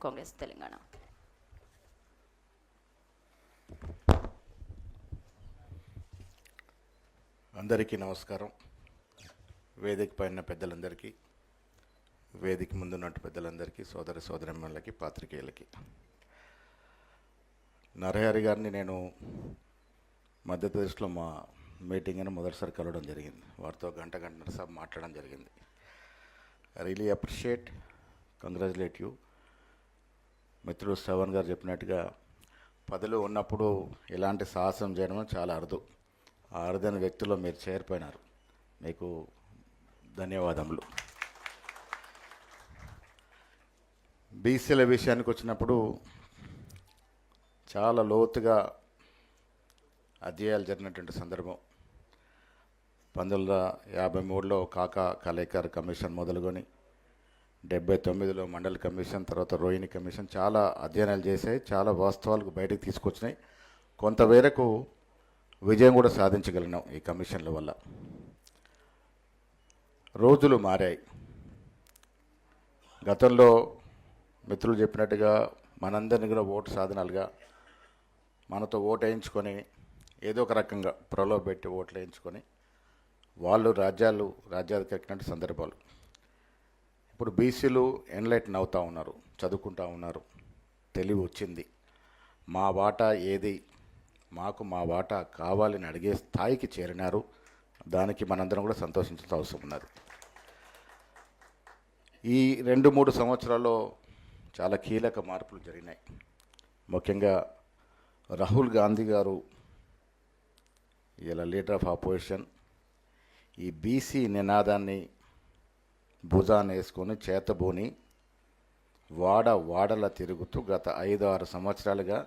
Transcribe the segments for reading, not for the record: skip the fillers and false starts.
కాంగ్రెస్ తెలంగాణ. అందరికీ నమస్కారం. వేదిక పైన పెద్దలందరికీ, వేదిక ముందున్నట్టు పెద్దలందరికీ, సోదర సోదరమ్మలకి, పాత్రికేయులకి. నరహరి గారిని నేను మధ్యప్రదేశ్లో మా మీటింగ్ అని మొదటిసారి కలవడం జరిగింది. వారితో గంటన్నర సేపు మాట్లాడడం జరిగింది. I really appreciate, congratulate you. మిత్రుడు శ్రవణ్ గారు చెప్పినట్టుగా పదవిలో ఉన్నప్పుడు ఇలాంటి సాహసం చేయడం చాలా అరుదు. ఆ అరుదైన వ్యక్తుల్లో మీరు చేరిపోయినారు. మీకు ధన్యవాదములు. బీసీల విషయానికి వచ్చినప్పుడు చాలా లోతుగా అధ్యయాలు జరిగినటువంటి సందర్భం. 1953లో కాకా కలేకర్ కమిషన్ మొదలుకొని 79లో మండలి కమిషన్, తర్వాత రోహిణి కమిషన్ చాలా అధ్యయనాలు చేశాయి. చాలా వాస్తవాలకు బయటకు తీసుకొచ్చినాయి. కొంతవరకు విజయం కూడా సాధించగలిగినాం ఈ కమిషన్ల వల్ల. రోజులు మారాయి. గతంలో మిత్రులు చెప్పినట్టుగా మనందరినీ కూడా ఓటు సాధనాలుగా మనతో ఓటు వేయించుకొని ఏదో ఒక రకంగా ప్రలోభపెట్టి ఓట్లు వేయించుకొని వాళ్ళు రాజ్యాధికారికి ఎక్కినట్టు సందర్భాలు. ఇప్పుడు బీసీలు ఎన్లైటన్ అవుతూ ఉన్నారు, చదువుకుంటూ ఉన్నారు, తెలివి వచ్చింది. మా వాటా ఏది, మాకు మా వాటా కావాలని అడిగే స్థాయికి చేరినారు. దానికి మనందరం కూడా సంతోషించాల్సిన అవసరం ఉన్నది. ఈ 2-3 సంవత్సరాల్లో చాలా కీలక మార్పులు జరిగినాయి. ముఖ్యంగా రాహుల్ గాంధీ గారు ఇలా లీడర్ ఆఫ్ ఆపోజిషన్ ఈ బీసీ నినాదాన్ని భుజాన్ని వేసుకొని చేతబూని వాడలా తిరుగుతూ గత 5-6 సంవత్సరాలుగా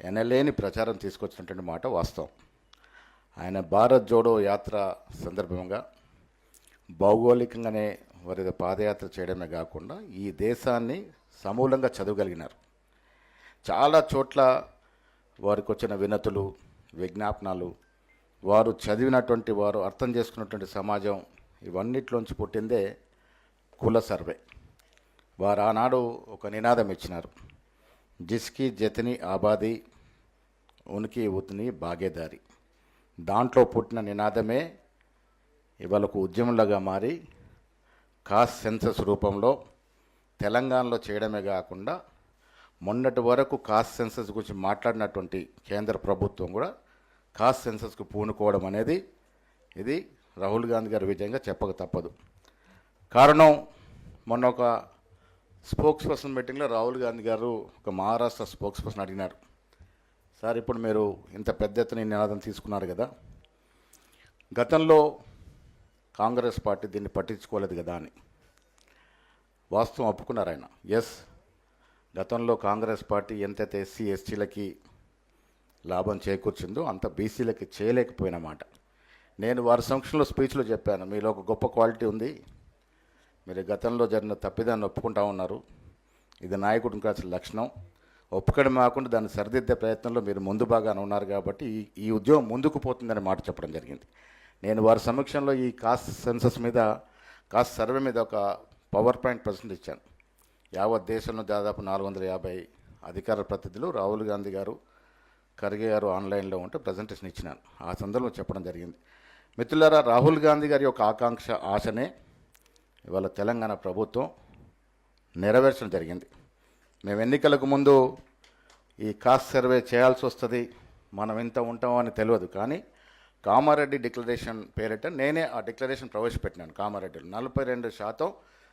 ఎనలేని ప్రచారం తీసుకొచ్చినటువంటి మాట వాస్తవం. ఆయన భారత్ జోడో యాత్ర సందర్భంగా భౌగోళికంగానే వారి పాదయాత్ర చేయడమే కాకుండా ఈ దేశాన్ని సమూలంగా చదవగలిగినారు. చాలా చోట్ల వారికి వచ్చిన వినతులు, విజ్ఞాపనాలు, వారు చదివినటువంటి, వారు అర్థం చేసుకున్నటువంటి సమాజం, ఇవన్నిట్లోంచి పుట్టిందే కుల సర్వే. వారు ఆనాడు ఒక నినాదం ఇచ్చినారు, జిస్కి జతని ఆబాదీ ఉనికి ఉత్ని భాగేదారి. దాంట్లో పుట్టిన నినాదమే ఇవాళకు ఉద్యమంలాగా మారి కాస్ట్ సెన్సస్ రూపంలో తెలంగాణలో చేయడమే కాకుండా మొన్నటి వరకు కాస్ట్ సెన్సస్ గురించి మాట్లాడినటువంటి కేంద్ర ప్రభుత్వం కూడా కాస్ట్ సెన్సస్కు పూనుకోవడం అనేది ఇది రాహుల్ గాంధీ గారి విజయంగా చెప్పక తప్పదు. కారణం, మొన్న ఒక స్పోక్స్ పర్సన్ మీటింగ్లో రాహుల్ గాంధీ గారు ఒక మహారాష్ట్ర స్పోక్స్ పర్సన్ అడిగినారు, సార్ ఇప్పుడు మీరు ఇంత పెద్ద ఎత్తున నినాదం తీసుకున్నారు కదా, గతంలో కాంగ్రెస్ పార్టీ దీన్ని పట్టించుకోలేదు కదా అని. వాస్తవం ఒప్పుకున్నారు ఆయన. ఎస్, గతంలో కాంగ్రెస్ పార్టీ ఎంతైతే ఎస్సీ ఎస్టీలకి లాభం చేకూర్చిందో అంత బీసీలకి చేయలేకపోయినమాట. నేను వారి సమక్షంలో స్పీచ్లో చెప్పాను, మీలో ఒక గొప్ప క్వాలిటీ ఉంది, మీరు గతంలో జరిగిన తప్పిదాన్ని ఒప్పుకుంటా ఉన్నారు, ఇది నాయకుడిని కాల్సిన లక్షణం. ఒప్పుకోవడం కాకుండా దాన్ని సరిదిద్దే ప్రయత్నంలో మీరు ముందు బాగానే ఉన్నారు కాబట్టి ఈ ఉద్యమం ముందుకు పోతుందనే మాట చెప్పడం జరిగింది. నేను వారి సమక్షంలో ఈ కాస్ట్ సెన్సస్ మీద, కాస్ట్ సర్వే మీద ఒక పవర్ పాయింట్ ప్రజెంట్ ఇచ్చాను. యావత్ దేశంలో దాదాపు 450 అధికార ప్రతినిధులు, రాహుల్ గాంధీ గారు, ఖర్గే గారు ఆన్లైన్లో ఉంటే ప్రజెంటేషన్ ఇచ్చినాను. ఆ సందర్భంలో చెప్పడం జరిగింది. మిత్రులారా, రాహుల్ గాంధీ గారి యొక్క ఆకాంక్ష, ఆశనే ఇవాళ తెలంగాణ ప్రభుత్వం నెరవేర్చడం జరిగింది. మేము ఎన్నికలకు ముందు ఈ కాస్ట్ సర్వే చేయాల్సి వస్తుంది, మనం ఇంత ఉంటామని తెలియదు, కానీ కామారెడ్డి డిక్లరేషన్ పేరిట నేనే ఆ డిక్లరేషన్ ప్రవేశపెట్టినాను. కామారెడ్డిలో 42%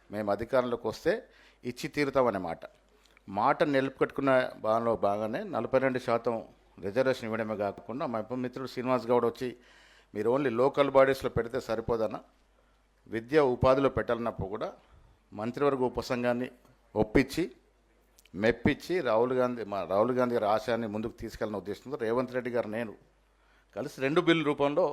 మేము అధికారంలోకి వస్తే ఇచ్చి తీరుతామనే మాట నిలుపుకట్టుకున్న భాగానే 42% రిజర్వేషన్ ఇవ్వడమే కాకుండా మా మిత్రుడు శ్రీనివాస్ గౌడ్ వచ్చి, మీరు ఓన్లీ లోకల్ బాడీస్లో పెడితే సరిపోదన్న, విద్య ఉపాధిలో పెట్టాలన్నప్పుడు కూడా మంత్రివర్గ ఉపసంఘాన్ని ఒప్పించి మెప్పించి రాహుల్ గాంధీ గారి ఆశయాన్ని ముందుకు తీసుకెళ్ళిన ఉద్దేశంతో రేవంత్ రెడ్డి గారు నేను కలిసి 2 బిల్లు రూపంలో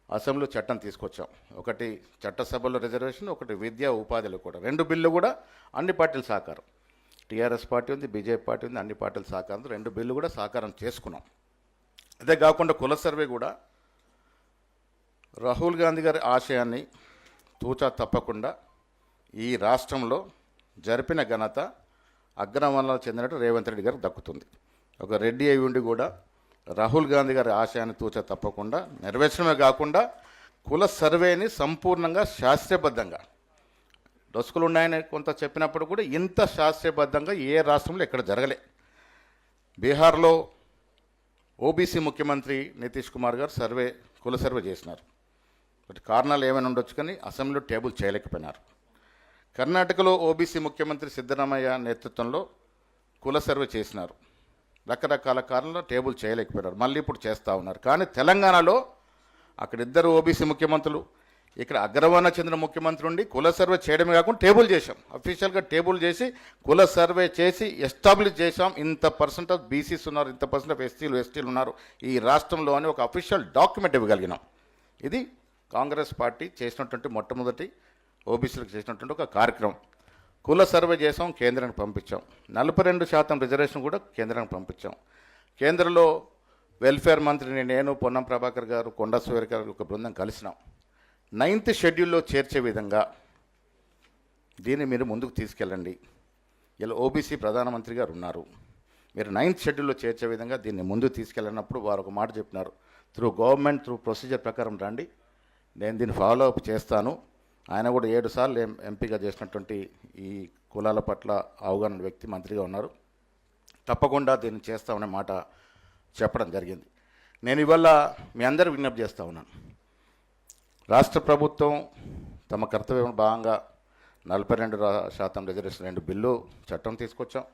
అసెంబ్లీలో చట్టం తీసుకొచ్చాం. ఒకటి చట్టసభలో రిజర్వేషన్, ఒకటి విద్యా ఉపాధిలో కూడా. 2 బిల్లు కూడా అన్ని పార్టీల సహకారం, టీఆర్ఎస్ పార్టీ ఉంది, బీజేపీ పార్టీ ఉంది, అన్ని పార్టీల సహకారంతో 2 బిల్లు కూడా సహకారం చేసుకున్నాం. అదే కాకుండా కుల సర్వే కూడా రాహుల్ గాంధీ గారి ఆశయాన్ని తూచా తప్పకుండా ఈ రాష్ట్రంలో జరిపిన ఘనత అగ్రవర్ణాలకు చెందినట్టు రేవంత్ రెడ్డి గారికి దక్కుతుంది. ఒక రెడ్డి అయి ఉండి కూడా రాహుల్ గాంధీ గారి ఆశయాన్ని తూచ తప్పకుండా నెరవేర్చడమే కాకుండా కుల సర్వేని సంపూర్ణంగా శాస్త్రీయబద్ధంగా డొసుకులు ఉన్నాయని కొంత చెప్పినప్పుడు కూడా ఇంత శాస్త్రీయబద్ధంగా ఏ రాష్ట్రంలో ఎక్కడ జరగలే. బీహార్లో ఓబీసీ ముఖ్యమంత్రి నితీష్ కుమార్ గారు కుల సర్వే చేసినారు. బట్ కారణాలు ఏమైనా ఉండొచ్చు కానీ అసెంబ్లీలో టేబుల్ చేయలేకపోయినారు. కర్ణాటకలో ఓబీసీ ముఖ్యమంత్రి సిద్ధరామయ్య నేతృత్వంలో కుల సర్వే చేసినారు. రకరకాల కారణాల్లో టేబుల్ చేయలేకపోయినారు. మళ్ళీ ఇప్పుడు చేస్తూ ఉన్నారు. కానీ తెలంగాణలో అక్కడ ఇద్దరు ఓబీసీ ముఖ్యమంత్రులు, ఇక్కడ అగ్రవర్ణ చెందిన ముఖ్యమంత్రి ఉండి కుల సర్వే చేయడమే కాకుండా టేబుల్ చేశాం. అఫీషియల్గా టేబుల్ చేసి కుల సర్వే చేసి ఎస్టాబ్లిష్ చేశాం. ఇంత పర్సెంట్ ఆఫ్ బీసీస్ ఉన్నారు, ఇంత పర్సెంట్ ఆఫ్ ఎస్టీలు ఉన్నారు ఈ రాష్ట్రంలో అని ఒక అఫీషియల్ డాక్యుమెంట్ ఇవ్వగలిగినాం. ఇది కాంగ్రెస్ పార్టీ చేసినటువంటి మొట్టమొదటి ఓబీసీలకు చేసినటువంటి ఒక కార్యక్రమం. కుల సర్వే చేసాం, కేంద్రానికి పంపించాం. 42% రిజర్వేషన్ కూడా కేంద్రానికి పంపించాం. కేంద్రంలో వెల్ఫేర్ మంత్రిని నేను, పొన్నం ప్రభాకర్ గారు, కొండా సురేఖ గారు ఒక బృందం కలిసినాం. 9th షెడ్యూల్లో చేర్చే విధంగా దీన్ని మీరు ముందుకు తీసుకెళ్ళండి. ఇలా ఓబీసీ ప్రధానమంత్రి గారు ఉన్నారు, మీరు 9th షెడ్యూల్లో చేర్చే విధంగా దీన్ని ముందుకు తీసుకెళ్ళినప్పుడు వారు ఒక మాట చెప్పినారు, త్రూ గవర్నమెంట్ త్రూ ప్రొసీజర్ ప్రకారం రండి, నేను దీన్ని ఫాలో అప్ చేస్తాను. ఆయన కూడా 7 సార్లు ఎంపీగా చేసినటువంటి ఈ కులాల పట్ల అవగాహన వ్యక్తి మంత్రిగా ఉన్నారు. తప్పకుండా దీన్ని చేస్తామనే మాట చెప్పడం జరిగింది. నేను ఇవాళ మీ అందరూ విజ్ఞప్తి చేస్తూ ఉన్నాను. రాష్ట్ర ప్రభుత్వం తమ కర్తవ్యం భాగంగా 42% రిజర్వేషన్ 2 బిల్లు చట్టం తీసుకొచ్చాం.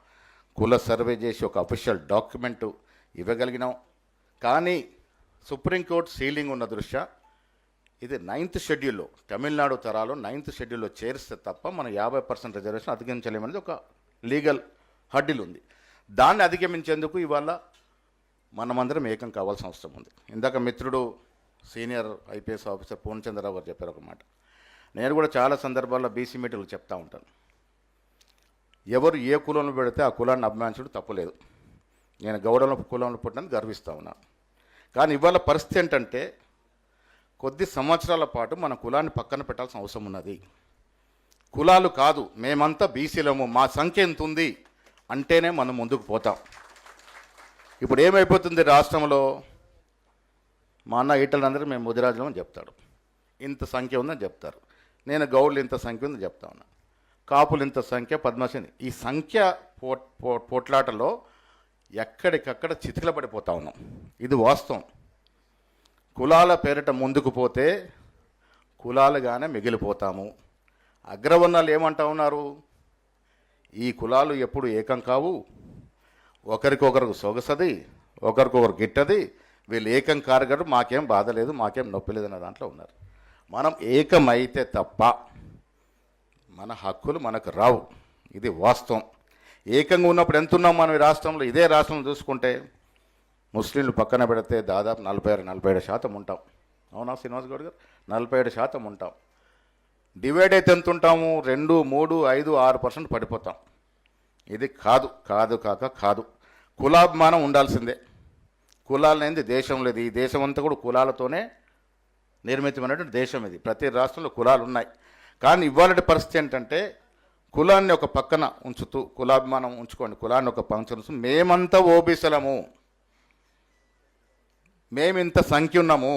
కుల సర్వే చేసి ఒక అఫీషియల్ డాక్యుమెంటు ఇవ్వగలిగినాం. కానీ సుప్రీంకోర్టు సీలింగ్ ఉన్న దృష్ట్యా ఇది 9th షెడ్యూల్లో, తమిళనాడు తరాలో 9th షెడ్యూల్లో చేరిస్తే తప్ప మనం 50% రిజర్వేషన్ అధిగమించలేమనేది ఒక లీగల్ హడ్డిల్ ఉంది. దాన్ని అధిగమించేందుకు ఇవాళ మనమందరం ఏకం కావాల్సిన అవసరం ఉంది. ఇందాక మిత్రుడు సీనియర్ ఐపీఎస్ ఆఫీసర్ పూర్ణచంద్రరావు గారు చెప్పారు ఒక మాట. నేను కూడా చాలా సందర్భాల్లో బీసీ మీటింగ్లు చెప్తా ఉంటాను. ఎవరు ఏ కులంలో పెడితే ఆ కులాన్ని అభిమానించడం తప్పులేదు. నేను గౌడంలో కులంలో పుట్టినందుకు గర్విస్తూ ఉన్నాను. కానీ ఇవాళ పరిస్థితి ఏంటంటే కొద్ది సంవత్సరాల పాటు మన కులాన్ని పక్కన పెట్టాల్సిన అవసరం ఉన్నది. కులాలు కాదు, మేమంతా బీసీలము, మా సంఖ్య ఎంత ఉంది అంటేనే మనం ముందుకు పోతాం. ఇప్పుడు ఏమైపోతుంది రాష్ట్రంలో, మా అన్న ఈటలందరూ మేము ముదిరాజులం అని చెప్తాడు, ఇంత సంఖ్య ఉందని చెప్తారు. నేను గౌడ్లు ఇంత సంఖ్య ఉందని చెప్తా ఉన్నా, కాపులు ఇంత సంఖ్య, పద్మశ్రీ. ఈ సంఖ్య పోట్లాటలో ఎక్కడికక్కడ చితికిల పడిపోతా ఉన్నాం. ఇది వాస్తవం. కులాల పేరిట ముందుకు పోతే కులాలుగానే మిగిలిపోతాము. అగ్రవర్ణాలు ఏమంటా ఉన్నారు, ఈ కులాలు ఎప్పుడు ఏకం కావు, ఒకరికొకరికి సొగసది, ఒకరికొకరు గిట్టది, వీళ్ళు ఏకం కారగడు, మాకేం బాధ లేదు, మాకేం నొప్పి లేదు అన్న దాంట్లో ఉన్నారు. మనం ఏకమైతే తప్ప మన హక్కులు మనకు రావు. ఇది వాస్తవం. ఏకంగా ఉన్నప్పుడు ఎంత ఉన్నాం మనం ఈ రాష్ట్రంలో? ఇదే రాష్ట్రంలో చూసుకుంటే ముస్లింలు పక్కన పెడితే దాదాపు 47% ఉంటాం. అవునా శ్రీనివాస్ గౌడ్ గారు? 47% ఉంటాం. డివైడ్ అయితే ఎంత ఉంటాము? 2, 3, 5, 6% పడిపోతాం. ఇది కాదు. కులాభిమానం ఉండాల్సిందే. కులాలు అనేది దేశం లేదు. ఈ దేశం అంతా కూడా కులాలతోనే నిర్మితమైనటువంటి దేశం ఇది. ప్రతి రాష్ట్రంలో కులాలు ఉన్నాయి. కానీ ఇవాళ పరిస్థితి ఏంటంటే కులాన్ని ఒక పక్కన ఉంచుతూ, కులాభిమానం ఉంచుకోండి, కులాన్ని ఒక పక్కన ఉంచుతూ మేమంతా ఓబీసలము, మేమింత సంఖ్య ఉన్నాము,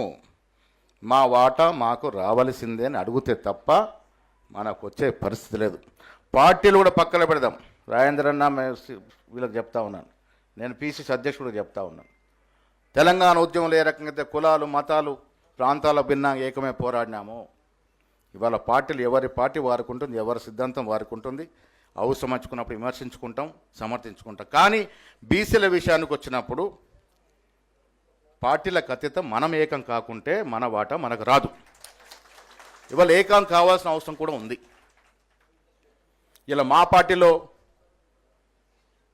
మా వాటా మాకు రావాల్సిందే అని అడిగితే తప్ప మనకు వచ్చే పరిస్థితి లేదు. పార్టీలు కూడా పక్కన పెడదాం. రాజేంద్రన్న వీళ్ళకి చెప్తా ఉన్నాను, నేను పీసీసీ అధ్యక్షుడు చెప్తా ఉన్నాను. తెలంగాణ ఉద్యమంలో ఏ రకంగా అయితే కులాలు, మతాలు, ప్రాంతాల భిన్నంగా ఏకమే పోరాడినాము, ఇవాళ పార్టీలు ఎవరి పార్టీ వారికి ఉంటుంది, ఎవరి సిద్ధాంతం వారికి ఉంటుంది. అవసరమర్చుకున్నప్పుడు విమర్శించుకుంటాం, సమర్థించుకుంటాం. కానీ బీసీల విషయానికి వచ్చినప్పుడు పార్టీలకు అతీతం మనం ఏకం కాకుంటే మన వాటా మనకు రాదు. ఇవాళ ఏకం కావాల్సిన అవసరం కూడా ఉంది. ఇలా మా పార్టీలో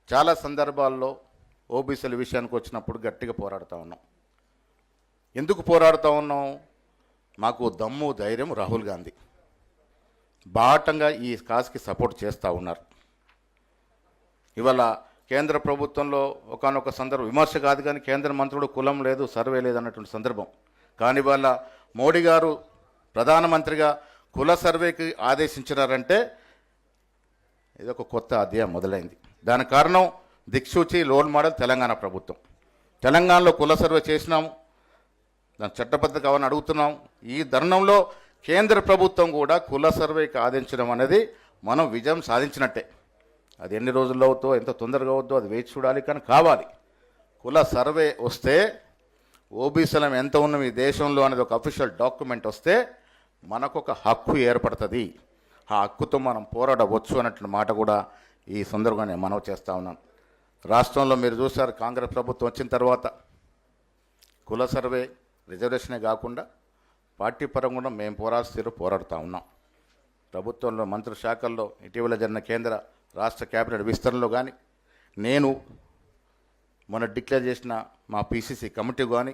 చాలా సందర్భాల్లో ఓబీసీల విషయానికి వచ్చినప్పుడు గట్టిగా పోరాడుతూ ఉన్నాం. ఎందుకు పోరాడుతూ ఉన్నాం? మాకు దమ్ము ధైర్యం రాహుల్ గాంధీ బాటంగా ఈ కాజ్కి సపోర్ట్ చేస్తూ ఉన్నారు. ఇవాళ కేంద్ర ప్రభుత్వంలో ఒకానొక సందర్భం, విమర్శ కాదు కానీ కేంద్ర మంత్రుడు కులం లేదు, సర్వే లేదు అన్నటువంటి సందర్భం. కానీ ఇవాళ మోడీ గారు ప్రధానమంత్రిగా కుల సర్వేకి ఆదేశించినారంటే ఇదొక కొత్త అధ్యాయం మొదలైంది. దానికి కారణం దిక్సూచి రోల్ మోడల్ తెలంగాణ ప్రభుత్వం. తెలంగాణలో కుల సర్వే చేసినాము, దాని చట్టబద్ధత కావాలని అడుగుతున్నాం. ఈ తరుణంలో కేంద్ర ప్రభుత్వం కూడా కుల సర్వేకి ఆదించడం అనేది మనం విజయం సాధించినట్టే. అది ఎన్ని రోజుల్లో అవుతో ఎంత తొందరగా అవుద్దో అది వేచి చూడాలి, కానీ కావాలి. కుల సర్వే వస్తే ఓబీసీలం ఎంత ఉన్నాం ఈ దేశంలో అనేది ఒక అఫీషియల్ డాక్యుమెంట్ వస్తే మనకు ఒక హక్కు ఏర్పడుతుంది. ఆ హక్కుతో మనం పోరాడవచ్చు అన్నటువంటి మాట కూడా ఈ సందర్భంగా నేను మనవి చేస్తూ ఉన్నాను. రాష్ట్రంలో మీరు చూసారు, కాంగ్రెస్ ప్రభుత్వం వచ్చిన తర్వాత కుల సర్వే రిజర్వేషనే కాకుండా పార్టీ పరంగా కూడా మేము పోరాడుతూ ఉన్నాం. ప్రభుత్వంలో మంత్రి శాఖల్లో ఇటీవల జరిగిన కేంద్ర రాష్ట్ర క్యాబినెట్ విస్తరణలో కానీ, నేను మొన్న డిక్లేర్ చేసిన మా పీసీసీ కమిటీ కానీ,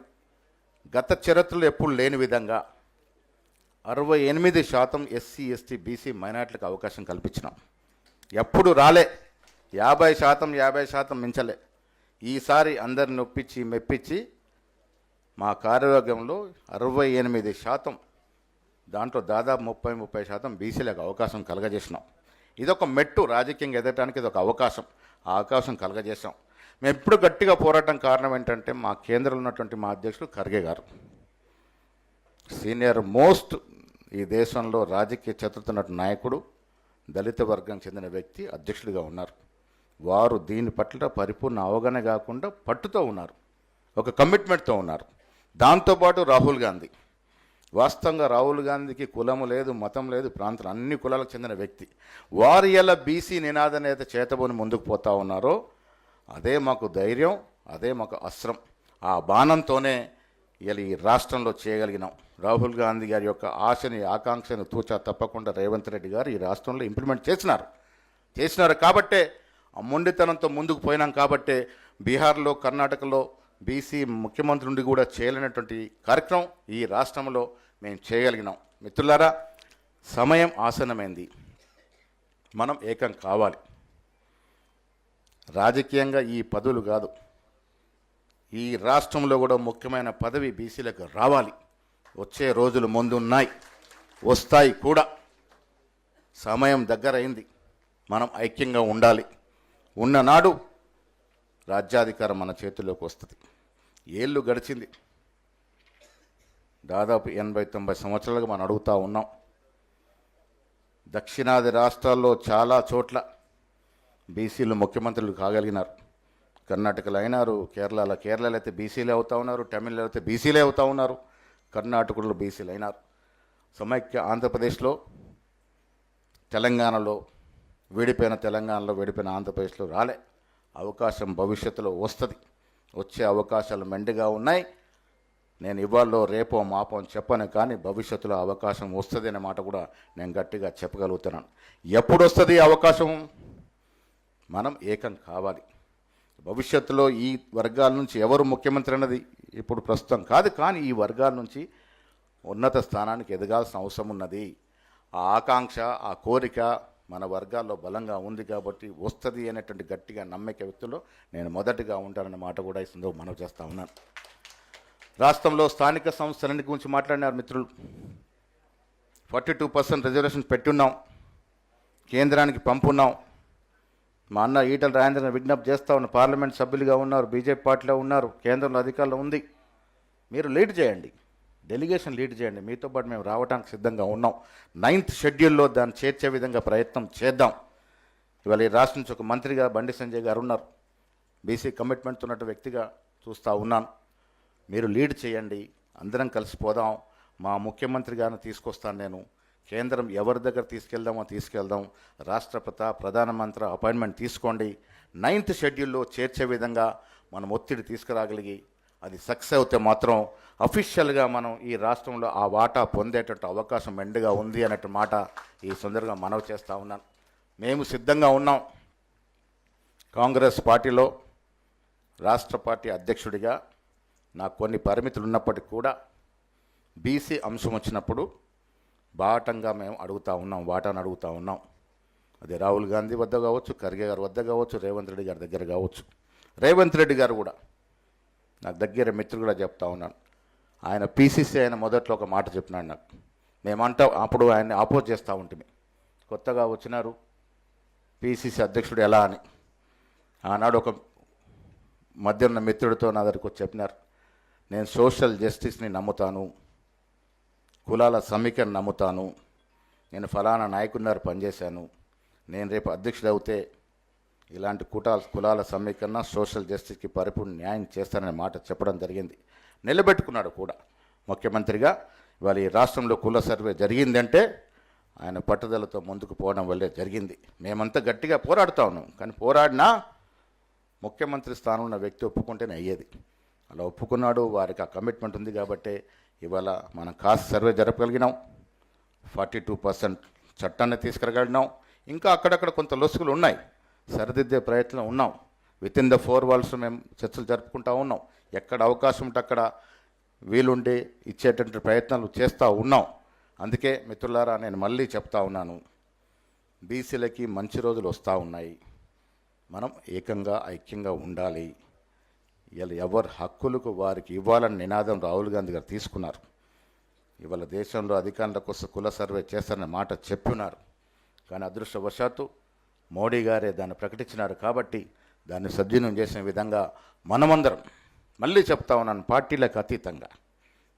గత చరిత్రలో ఎప్పుడు లేని విధంగా 68% ఎస్సీ ఎస్టీ బీసీ మైనార్టీలకు అవకాశం కల్పించినాం. ఎప్పుడు రాలే, 50% మించలే. ఈసారి అందరిని ఒప్పించి మెప్పించి మా కార్యవర్గంలో 68%, దాంట్లో దాదాపు 30% బీసీలకు అవకాశం కలగజేసినాం. ఇదొక మెట్టు, రాజకీయంగా ఎదగడానికి ఇదొక అవకాశం. ఆ అవకాశం కలగజేసాం. మేము ఎప్పుడు గట్టిగా పోరాటం కారణం ఏంటంటే మా కేంద్రంలో ఉన్నటువంటి మా అధ్యక్షుడు ఖర్గే గారు, సీనియర్ మోస్ట్ ఈ దేశంలో రాజకీయ చతుర్థ నాయకుడు, దళిత వర్గం చెందిన వ్యక్తి అధ్యక్షుడిగా ఉన్నారు. వారు దీని పట్ల పరిపూర్ణ అవగాహన కాకుండా పట్టుతో ఉన్నారు, ఒక కమిట్మెంట్తో ఉన్నారు. దాంతోపాటు రాహుల్ గాంధీ, వాస్తవంగా రాహుల్ గాంధీకి కులము లేదు, మతం లేదు, ప్రాంతం అన్ని కులాలకు చెందిన వ్యక్తి. వారు ఎలా బీసీ నినాదాన్ని అయితే చేతబోని ముందుకు పోతా ఉన్నారో అదే మాకు ధైర్యం, అదే మాకు అస్త్రం. ఆ బాణంతోనే ఇలా ఈ రాష్ట్రంలో చేయగలిగినాం. రాహుల్ గాంధీ గారి యొక్క ఆశని ఆకాంక్షను తూచా తప్పకుండా రేవంత్ రెడ్డి గారు ఈ రాష్ట్రంలో ఇంప్లిమెంట్ చేసినారు కాబట్టే ఆ మొండితనంతో ముందుకు పోయినాం. కాబట్టే బీహార్లో, కర్ణాటకలో బీసీ ముఖ్యమంత్రి నుండి కూడా చేయలేనటువంటి కార్యక్రమం ఈ రాష్ట్రంలో మేము చేయగలిగినాం. మిత్రులారా, సమయం ఆసన్నమైంది, మనం ఏకం కావాలి. రాజకీయంగా ఈ పదవులు కాదు, ఈ రాష్ట్రంలో కూడా ముఖ్యమైన పదవి బీసీలకు రావాలి. వచ్చే రోజులు ముందున్నాయి, వస్తాయి కూడా. సమయం దగ్గరైంది, మనం ఐక్యంగా ఉండాలి. ఉన్ననాడు రాజ్యాధికారం మన చేతుల్లోకి వస్తుంది. ఏళ్ళు గడిచింది, దాదాపు 80-90 సంవత్సరాలుగా మనం అడుగుతూ ఉన్నాం. దక్షిణాది రాష్ట్రాల్లో చాలా చోట్ల బీసీలు ముఖ్యమంత్రులు కాగలిగినారు. కర్ణాటకలో అయినారు, కేరళలో అయితే బీసీలే అవుతూ ఉన్నారు, తమిళలో అయితే బీసీలే అవుతూ ఉన్నారు, కర్ణాటకలో బీసీలు అయినారు. సమైక్య ఆంధ్రప్రదేశ్లో, తెలంగాణలో విడిపోయిన ఆంధ్రప్రదేశ్లో రాలే. అవకాశం భవిష్యత్తులో వస్తుంది, వచ్చే అవకాశాలు మెండుగా ఉన్నాయి. నేను ఇవాళ రేపో మాపో అని చెప్పను, కానీ భవిష్యత్తులో అవకాశం వస్తుంది అనే మాట కూడా నేను గట్టిగా చెప్పగలుగుతున్నాను. ఎప్పుడు వస్తుంది అవకాశం? మనం ఏకం కావాలి. భవిష్యత్తులో ఈ వర్గాల నుంచి ఎవరు ముఖ్యమంత్రి అన్నది ఇప్పుడు ప్రస్తుతం కాదు, కానీ ఈ వర్గాల నుంచి ఉన్నత స్థానానికి ఎదగాల్సిన అవసరం ఉన్నది. ఆ ఆకాంక్ష, ఆ కోరిక మన వర్గాల్లో బలంగా ఉంది కాబట్టి వస్తుంది అనేటువంటి గట్టిగా నమ్మక వ్యక్తుల్లో నేను మొదటిగా ఉంటానన్న మాట కూడా ఈ సందర్భంగా మనవి చేస్తూ ఉన్నాను. రాష్ట్రంలో స్థానిక సంస్థలన్నిటి గురించి మాట్లాడినారు మిత్రులు. 42% రిజర్వేషన్ పెట్టున్నాం, కేంద్రానికి పంపున్నాం. మా అన్న ఈటల రాజేంద్రని విజ్ఞప్తి చేస్తూ ఉన్న, పార్లమెంట్ సభ్యులుగా ఉన్నారు, బీజేపీ పార్టీలో ఉన్నారు, కేంద్రంలో అధికారంలో ఉంది. మీరు లీడ్ చేయండి, డెలిగేషన్ లీడ్ చేయండి. మీతో పాటు మేము రావడానికి సిద్ధంగా ఉన్నాం. 9th షెడ్యూల్లో దాన్ని చేర్చే విధంగా ప్రయత్నం చేద్దాం. ఇవాళ ఈ రాష్ట్రం నుంచి ఒక మంత్రిగా బండి సంజయ్ గారు ఉన్నారు, బీసీ కమిట్మెంట్తో ఉన్నట్టు వ్యక్తిగా చూస్తూ ఉన్నాను. మీరు లీడ్ చేయండి, అందరం కలిసిపోదాం. మా ముఖ్యమంత్రి గారిని తీసుకొస్తాను నేను. కేంద్రం ఎవరి దగ్గర తీసుకెళ్దాం. రాష్ట్రపతి, ప్రధానమంత్రి అపాయింట్మెంట్ తీసుకోండి. 9th షెడ్యూల్లో చేర్చే విధంగా మనం ఒత్తిడి తీసుకురాగలిగి అది సక్సెస్ అవుతే మాత్రం అఫీషియల్గా మనం ఈ రాష్ట్రంలో ఆ వాటా పొందేటట్టు అవకాశం మెండుగా ఉంది అన్నట్టు మాట ఈ సందర్భంగా మనవి చేస్తూ ఉన్నాను. మేము సిద్ధంగా ఉన్నాం. కాంగ్రెస్ పార్టీలో రాష్ట్ర పార్టీ అధ్యక్షుడిగా నాకు కొన్ని పరిమితులు ఉన్నప్పటికీ కూడా బీసీ అంశం వచ్చినప్పుడు బాటంగా మేము వాటాను అడుగుతూ ఉన్నాం. అది రాహుల్ గాంధీ వద్ద కావచ్చు, ఖర్గే గారి వద్ద కావచ్చు, రేవంత్ రెడ్డి గారి దగ్గర కావచ్చు. రేవంత్ రెడ్డి గారు కూడా నాకు దగ్గర మిత్రులు కూడా చెప్తా ఉన్నాను. ఆయన పీసీసీ ఆయన మొదట్లో ఒక మాట చెప్పినాడు నాకు. అప్పుడు ఆయన్ని ఆపోజ్ చేస్తూ ఉంటుంది. కొత్తగా వచ్చినారు పీసీసీ అధ్యక్షుడు ఎలా అని. ఆనాడు ఒక మధ్య ఉన్న మిత్రుడితో నా దగ్గరకు వచ్చి చెప్పినారు, నేను సోషల్ జస్టిస్ని నమ్ముతాను, కులాల సమీకరణ నమ్ముతాను, నేను ఫలానా నాయకున్నారు పనిచేశాను, నేను రేపు అధ్యక్షుడు అవుతే ఇలాంటి కులాల సమీకరణ సోషల్ జస్టిస్కి పరిపూర్ణ న్యాయం చేస్తాననే మాట చెప్పడం జరిగింది. నిలబెట్టుకున్నాడు కూడా. ముఖ్యమంత్రిగా ఇవాళ ఈ రాష్ట్రంలో కుల సర్వే జరిగిందంటే ఆయన పట్టుదలతో ముందుకు పోవడం వల్లే జరిగింది. మేమంతా గట్టిగా పోరాడుతూ ఉన్నాం, కానీ పోరాడినా ముఖ్యమంత్రి స్థానంలో ఉన్న వ్యక్తి ఒప్పుకుంటేనే అయ్యేది. అలా ఒప్పుకున్నాడు, వారికి ఆ కమిట్మెంట్ ఉంది కాబట్టి ఇవాళ మనం కాస్ట్ సర్వే జరపగలిగినాం, 42% చట్టాన్ని తీసుకురాగలిగినాం. ఇంకా అక్కడక్కడ కొంత లొసుగులు ఉన్నాయి, సరిదిద్దే ప్రయత్నం ఉన్నాం. విత్ ఇన్ ద 4 walls మేము చర్చలు జరుపుకుంటూ ఉన్నాం. ఎక్కడ అవకాశం ఉంటే అక్కడ వీలుండి ఇచ్చేటువంటి ప్రయత్నాలు చేస్తూ ఉన్నాం. అందుకే మిత్రులారా, నేను మళ్ళీ చెప్తా ఉన్నాను, బీసీలకి మంచి రోజులు వస్తూ ఉన్నాయి. మనం ఏకంగా ఐక్యంగా ఉండాలి. ఇలా ఎవరి హక్కులకు వారికి ఇవ్వాలని నినాదం రాహుల్ గాంధీ గారు తీసుకున్నారు. ఇవాళ దేశంలో అధికారులకు వస్తే కుల సర్వే చేస్తారనే మాట చెప్పున్నారు, కానీ అదృష్టవశాత్తు మోడీ గారే దాన్ని ప్రకటించినారు. కాబట్టి దాన్ని సద్వినియోగం చేసిన విధంగా మనమందరం, మళ్ళీ చెప్తా ఉన్నాను, పార్టీలకు అతీతంగా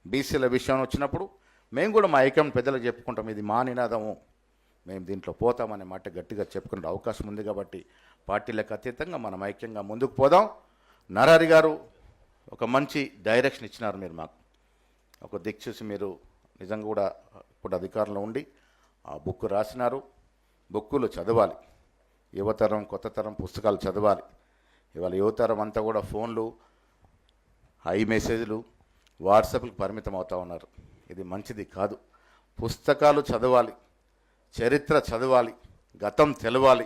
బీసీల విషయం వచ్చినప్పుడు మేము కూడా మా ఐక్యం పెద్దలకు చెప్పుకుంటాం, ఇది మా నినాదము, మేము దీంట్లో పోతామనే మాట గట్టిగా చెప్పుకునే అవకాశం ఉంది. కాబట్టి పార్టీలకు అతీతంగా మనం ఐక్యంగా ముందుకు పోదాం. నరహరి గారు ఒక మంచి డైరెక్షన్ ఇచ్చినారు. మీరు మాకు ఒక దిక్కు చూసి మీరు నిజంగా కూడా ఇప్పుడు అధికారంలో ఉండి ఆ బుక్ రాసినారు. బుక్కులు చదవాలి, యువతరం కొత్త తరం పుస్తకాలు చదవాలి. ఇవాళ యువతరం అంతా కూడా ఫోన్లు, ఐ మెసేజ్లు, వాట్సాప్లకు పరిమితం అవుతూ ఉన్నారు. ఇది మంచిది కాదు. పుస్తకాలు చదవాలి, చరిత్ర చదవాలి, గతం తెలవాలి.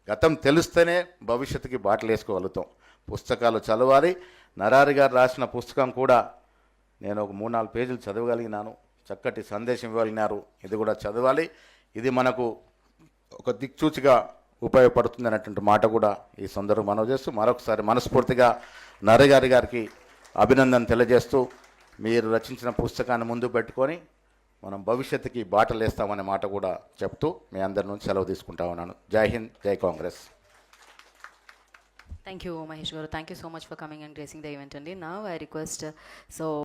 గతం తెలిస్తేనే భవిష్యత్తుకి బాటలు వేసుకోగలుగుతాం. పుస్తకాలు చదవాలి. నరహరి గారు రాసిన పుస్తకం కూడా నేను ఒక 3-4 పేజీలు చదవగలిగినాను. చక్కటి సందేశం ఇవ్వగలిగినారు. ఇది కూడా చదవాలి. ఇది మనకు ఒక దిక్సూచిగా ఉపయోగపడుతుంది అనేటువంటి మాట కూడా ఈ సందర్భంగా మనవి చేస్తూ మరొకసారి మనస్ఫూర్తిగా నరహరి గారికి అభినందన తెలియజేస్తూ, మీరు రచించిన పుస్తకాన్ని ముందు పెట్టుకొని మనం భవిష్యత్తుకి బాటలు వేస్తామనే మాట కూడా చెప్తూ మీ అందరి నుంచి సెలవు తీసుకుంటా ఉన్నాను. జై హింద్, జై Congress. Thank you, Mahesh Garu. Thank you so much for coming and gracing the event. And now I request, so